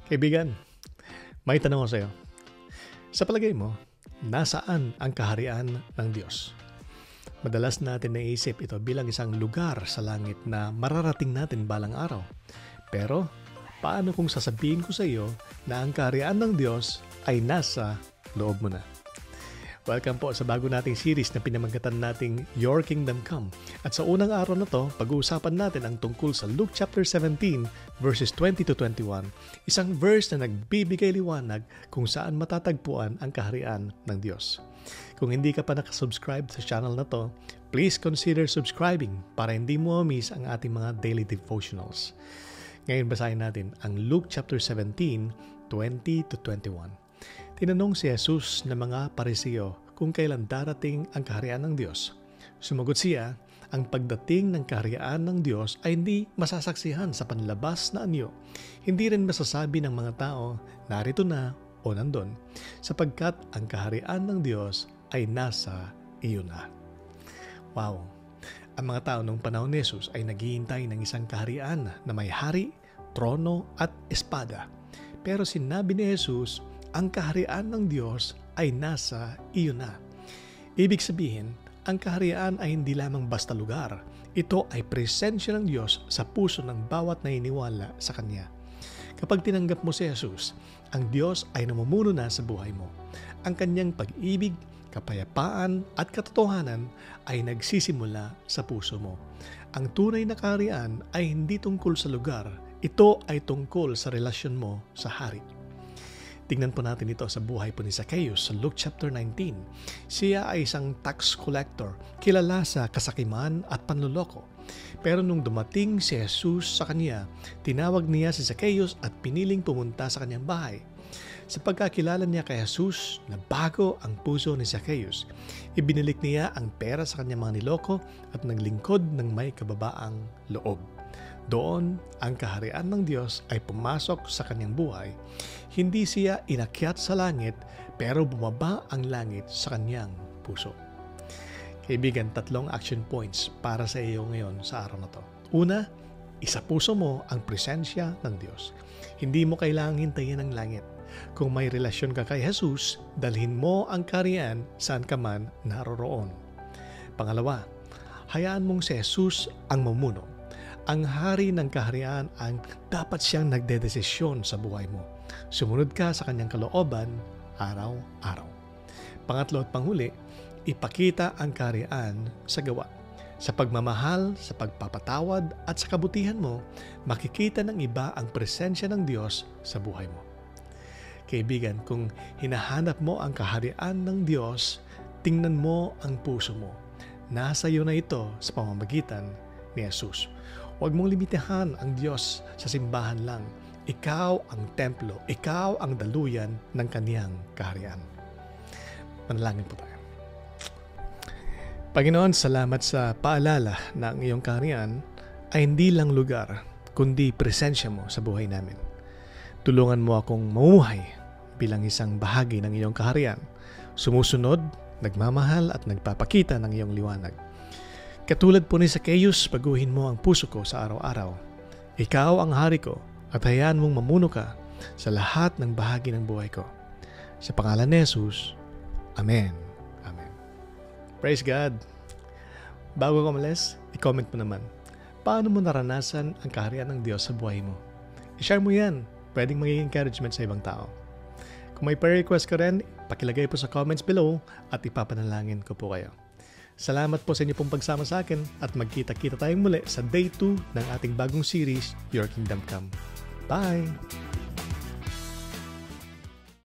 Kaibigan, may tanong ako sa'yo. Sa palagay mo, nasaan ang kaharian ng Diyos? Madalas natin naisip ito bilang isang lugar sa langit na mararating natin balang araw. Pero, paano kung sasabihin ko sa iyo na ang kaharian ng Diyos ay nasa loob mo na? Welcome po sa bago nating series na pinamagatan nating Your Kingdom Come. At sa unang araw na to, pag-uusapan natin ang tungkol sa Luke chapter 17 verses 20 to 21. Isang verse na nagbibigay liwanag kung saan matatagpuan ang kaharian ng Diyos. Kung hindi ka pa nakasubscribe sa channel na to, please consider subscribing para hindi mo miss ang ating mga daily devotionals. Ngayon basahin natin ang Luke chapter 17, 20 to 21. Tinanong si Jesus ng mga Pariseo kung kailan darating ang kaharian ng Diyos. Sumagot siya, ang pagdating ng kaharian ng Diyos ay hindi masasaksihan sa panlabas na anyo. Hindi rin masasabi ng mga tao, narito na o nandun, sapagkat ang kaharian ng Diyos ay nasa iyo na. Wow! Ang mga tao noong panahon ni Jesus ay naghihintay ng isang kaharian na may hari, trono at espada. Pero sinabi ni Jesus, ang kaharian ng Diyos ay nasa iyo na. Ibig sabihin, ang kaharian ay hindi lamang basta lugar. Ito ay presensya ng Diyos sa puso ng bawat naniniwala sa Kanya. Kapag tinanggap mo si Jesus, ang Diyos ay namumuno na sa buhay mo. Ang Kanyang pag-ibig, kapayapaan at katotohanan ay nagsisimula sa puso mo. Ang tunay na kaharian ay hindi tungkol sa lugar. Ito ay tungkol sa relasyon mo sa hari. Tingnan po natin ito sa buhay po ni Zacchaeus sa Luke chapter 19. Siya ay isang tax collector, kilala sa kasakiman at panloloko. Pero nung dumating si Jesus sa kanya, tinawag niya si Zacchaeus at piniling pumunta sa kanyang bahay. Sa pagkakilala niya kay Jesus, nabago ang puso ni Zacchaeus. Ibinalik niya ang pera sa kanyang mga niloko at naglingkod ng may kababaang loob. Doon, ang kaharian ng Diyos ay pumasok sa kanyang buhay. Hindi siya inakyat sa langit, pero bumaba ang langit sa kanyang puso. Kaibigan, 3 action points para sa iyo ngayon sa araw na to. Una, isapuso mo ang presensya ng Diyos. Hindi mo kailangang hintayin ang langit. Kung may relasyon ka kay Jesus, dalhin mo ang kaharian saan ka man naroroon. Pangalawa, hayaan mong si Jesus ang mamuno. Ang hari ng kaharian ang dapat siyang nagdedesisyon sa buhay mo. Sumunod ka sa kanyang kalooban araw-araw. Pangatlo at panghuli, ipakita ang kaharian sa gawa. Sa pagmamahal, sa pagpapatawad at sa kabutihan mo, makikita ng iba ang presensya ng Diyos sa buhay mo. Kaibigan, kung hinahanap mo ang kaharian ng Diyos, tingnan mo ang puso mo. Nasa iyo na ito sa pamamagitan ni Jesus. Huwag mong limitahan ang Diyos sa simbahan lang. Ikaw ang templo, ikaw ang daluyan ng kaniyang kaharian. Manalangin po tayo. Panginoon, salamat sa paalala na ang iyong kaharian ay hindi lang lugar, kundi presensya mo sa buhay namin. Tulungan mo akong mamuhay bilang isang bahagi ng iyong kaharian, sumusunod, nagmamahal at nagpapakita ng iyong liwanag. Katulad po ni Zacchaeus, baguhin mo ang puso ko sa araw-araw. Ikaw ang hari ko at hayaan mong mamuno ka sa lahat ng bahagi ng buhay ko. Sa pangalan ni Jesus, Amen. Amen. Praise God. Bago ka umalis, i-comment mo naman. Paano mo naranasan ang kaharian ng Diyos sa buhay mo? I-share mo yan. Pwedeng maging encouragement sa ibang tao. Kung may prayer request ka rin, pakilagay po sa comments below at ipapanalangin ko po kayo. Salamat po sa inyo pong pagsama sa akin at magkita-kita tayong muli sa Day 2 ng ating bagong series, Your Kingdom Come. Bye!